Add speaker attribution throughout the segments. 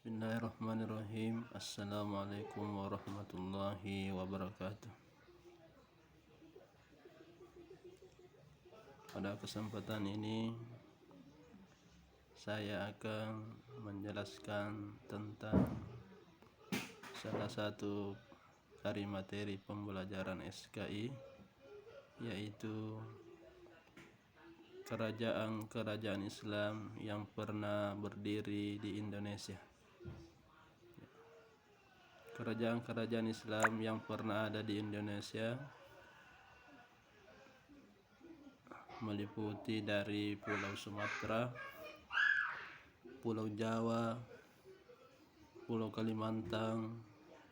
Speaker 1: Bismillahirrahmanirrahim. Assalamualaikum warahmatullahi wabarakatuh. Pada kesempatan ini saya akan menjelaskan tentang salah satu dari materi pembelajaran SKI, yaitu kerajaan-kerajaan Islam yang pernah berdiri di Indonesia. Kerajaan-kerajaan Islam yang pernah ada di Indonesia meliputi dari Pulau Sumatera, Pulau Jawa, Pulau Kalimantan,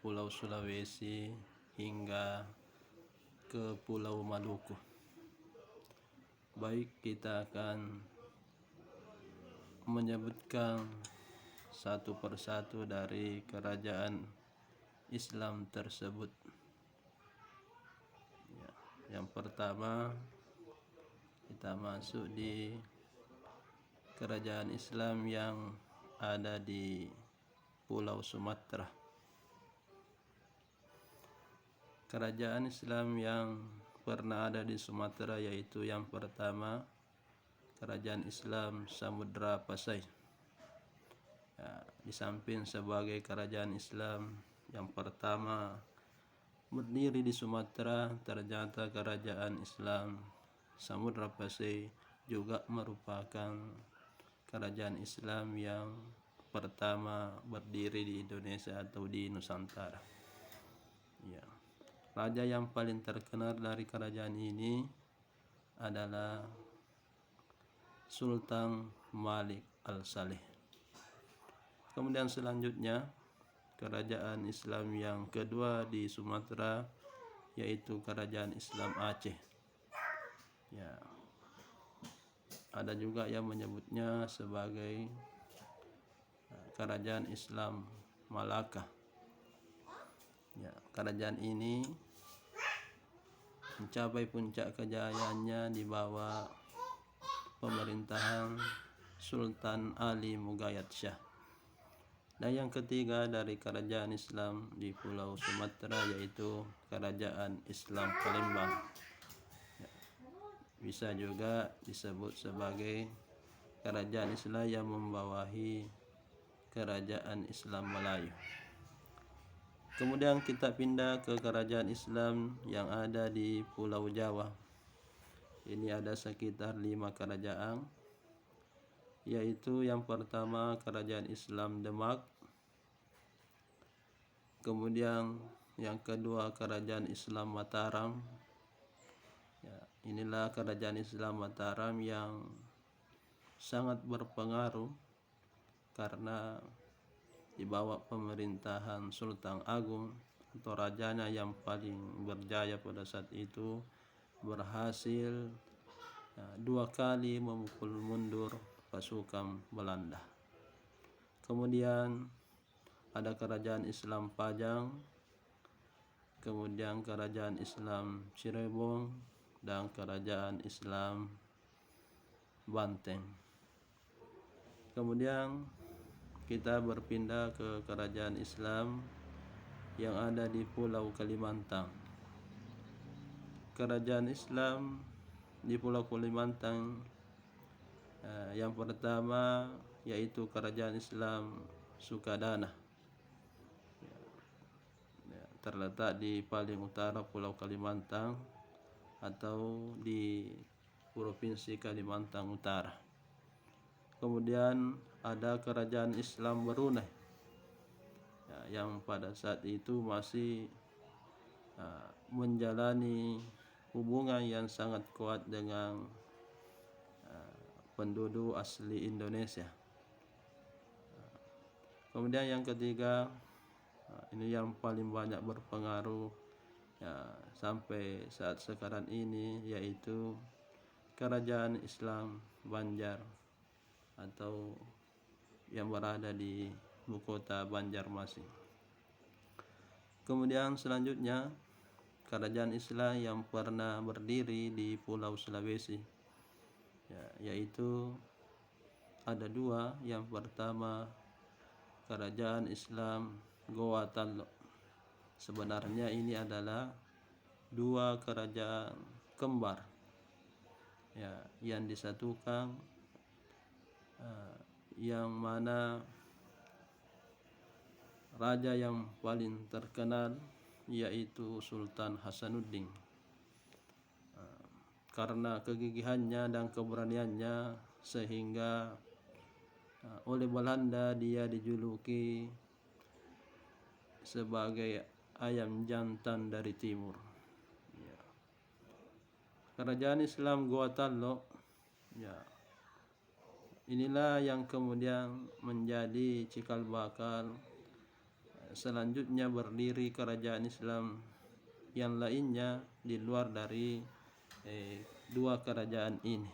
Speaker 1: Pulau Sulawesi, hingga ke Pulau Maluku. Baik, kita akan menyebutkan satu persatu dari kerajaan Islam tersebut. Yang pertama, kita masuk di kerajaan Islam yang ada di Pulau Sumatera. Kerajaan Islam yang pernah ada di Sumatera yaitu yang pertama, Kerajaan Islam Samudra Pasai. Di samping sebagai kerajaan Islam yang pertama berdiri di Sumatera, ternyata kerajaan Islam Samudra Pasai juga merupakan kerajaan Islam yang pertama berdiri di Indonesia atau di Nusantara. Raja yang paling terkenal dari kerajaan ini adalah Sultan Malik Al-Saleh. Kemudian selanjutnya, kerajaan Islam yang kedua di Sumatera yaitu Kerajaan Islam Aceh. Ada juga yang menyebutnya sebagai Kerajaan Islam Malaka. Kerajaan ini mencapai puncak kejayaannya di bawah pemerintahan Sultan Ali Mughayat Shah. Dan yang ketiga dari kerajaan Islam di Pulau Sumatera yaitu Kerajaan Islam Palembang. Bisa juga disebut sebagai kerajaan Islam yang membawahi Kerajaan Islam Melayu. Kemudian kita pindah ke kerajaan Islam yang ada di Pulau Jawa. Ini ada sekitar 5 kerajaan, yaitu yang pertama Kerajaan Islam Demak, kemudian yang kedua Kerajaan Islam Mataram. Inilah kerajaan Islam Mataram yang sangat berpengaruh karena di bawah pemerintahan Sultan Agung atau rajanya yang paling berjaya pada saat itu berhasil 2 kali memukul mundur pasukan Belanda. Kemudian ada kerajaan Islam Pajang, kemudian kerajaan Islam Cirebon, dan kerajaan Islam Banteng. Kemudian kita berpindah ke kerajaan Islam yang ada di Pulau Kalimantan. Kerajaan Islam di Pulau Kalimantan yang pertama yaitu Kerajaan Islam Sukadana, terletak di paling utara Pulau Kalimantan atau di Provinsi Kalimantan Utara. Kemudian ada Kerajaan Islam Brunei yang pada saat itu masih menjalani hubungan yang sangat kuat dengan penduduk asli Indonesia. Kemudian yang ketiga, ini yang paling banyak berpengaruh sampai saat sekarang ini, yaitu Kerajaan Islam Banjar atau yang berada di ibu kota Banjarmasin. Kemudian selanjutnya kerajaan Islam yang pernah berdiri di Pulau Sulawesi, yaitu ada 2. Yang pertama kerajaan Islam Goa Tallo. Sebenarnya ini adalah dua kerajaan kembar ya, yang disatukan, yang mana raja yang paling terkenal yaitu Sultan Hasanuddin. Karena kegigihannya dan keberaniannya sehingga oleh Belanda dia dijuluki sebagai ayam jantan dari timur. Ya. Kerajaan Islam Goa Tallo, ya, inilah yang kemudian menjadi cikal bakal selanjutnya berdiri kerajaan Islam yang lainnya di luar dari dua kerajaan ini.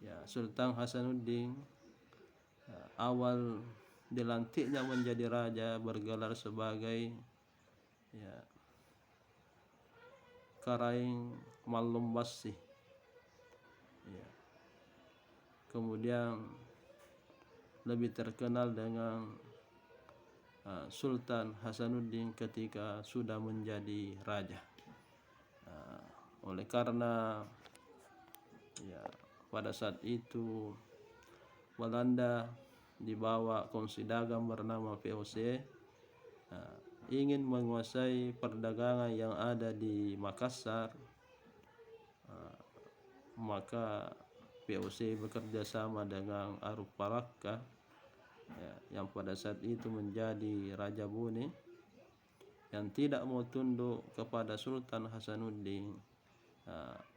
Speaker 1: Ya, Sultan Hasanuddin awal dilantiknya menjadi raja bergelar sebagai ya, Karaing Mallumbasi. Ya. Kemudian lebih terkenal dengan Sultan Hasanuddin ketika sudah menjadi raja. Oleh karena ya, pada saat itu Belanda dibawa kongsi dagang bernama VOC ingin menguasai perdagangan yang ada di Makassar, maka VOC bekerja sama dengan Aruf Parakka ya, yang pada saat itu menjadi Raja Bone, yang tidak mau tunduk kepada Sultan Hasanuddin,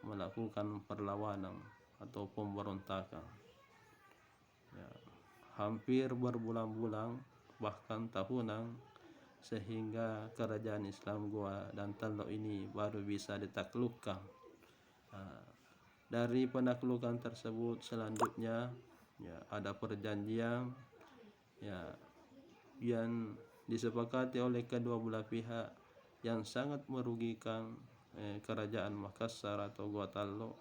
Speaker 1: melakukan perlawanan atau pemberontakan. Ya, hampir berbulan-bulan bahkan tahunan sehingga kerajaan Islam Goa dan Tallo ini baru bisa ditaklukkan. Dari penaklukan tersebut selanjutnya ya, ada perjanjian ya, yang disepakati oleh kedua belah pihak yang sangat merugikan kerajaan Makassar atau Goa Tallo,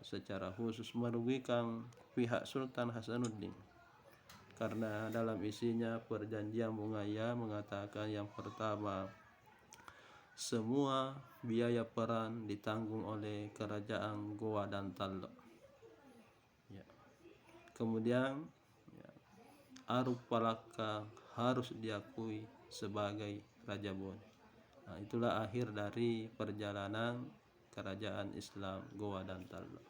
Speaker 1: secara khusus merugikan pihak Sultan Hasanuddin, karena dalam isinya perjanjian Bungaya mengatakan yang pertama, semua biaya perang ditanggung oleh kerajaan Goa dan Tallo. Ya. Kemudian ya, Aruf Palaka harus diakui sebagai Raja Bone. Nah, itulah akhir dari perjalanan kerajaan Islam Goa dan Tallo.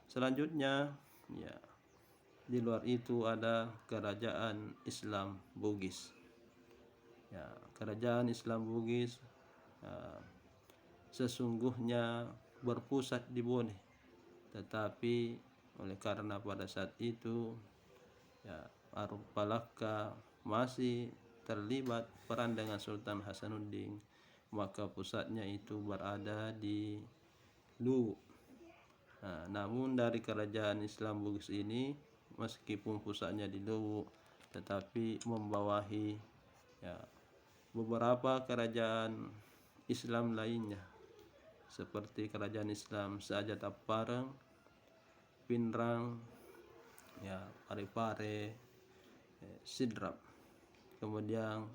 Speaker 1: Selanjutnya ya, di luar itu ada kerajaan Islam Bugis. Ya, kerajaan Islam Bugis sesungguhnya berpusat di Bone, tetapi oleh karena pada saat itu ya, Aruf Palaka masih terlibat peran dengan Sultan Hasanuddin, maka pusatnya itu berada di Luwu. Namun dari kerajaan Islam Bugis ini meskipun pusatnya di Luwu tetapi membawahi ya, beberapa kerajaan Islam lainnya seperti kerajaan Islam Saja Tapareng, Pinrang, ya, Parepare, Sidrap. Kemudian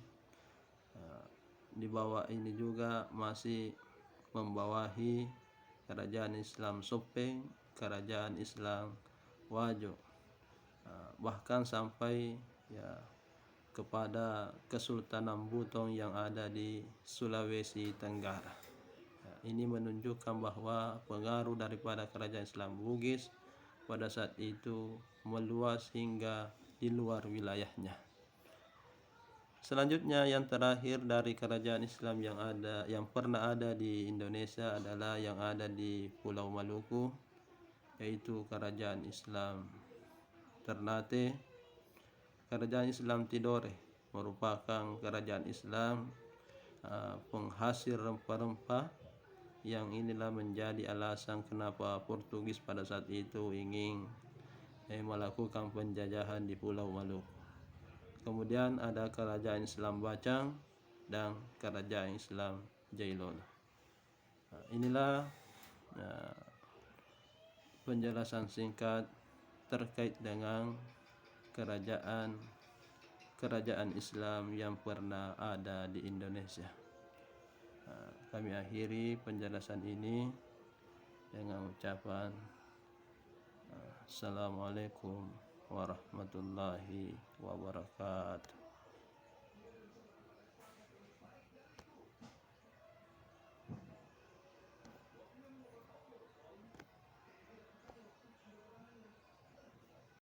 Speaker 1: di bawah ini juga masih membawahi kerajaan Islam Sopeng, kerajaan Islam Wajo, bahkan sampai ya, kepada Kesultanan Buton yang ada di Sulawesi Tenggara. Ini menunjukkan bahwa pengaruh daripada kerajaan Islam Bugis pada saat itu meluas hingga di luar wilayahnya. Selanjutnya yang terakhir dari kerajaan Islam yang pernah ada di Indonesia adalah yang ada di Pulau Maluku, yaitu kerajaan Islam Ternate. Kerajaan Islam Tidore merupakan kerajaan Islam penghasil rempah-rempah, yang inilah menjadi alasan kenapa Portugis pada saat itu ingin melakukan penjajahan di Pulau Maluku. Kemudian ada kerajaan Islam Bacang dan kerajaan Islam Jailolo. Inilah penjelasan singkat terkait dengan kerajaan kerajaan Islam yang pernah ada di Indonesia. Kami akhiri penjelasan ini dengan ucapan Assalamualaikum warahmatullahi wabarakatuh.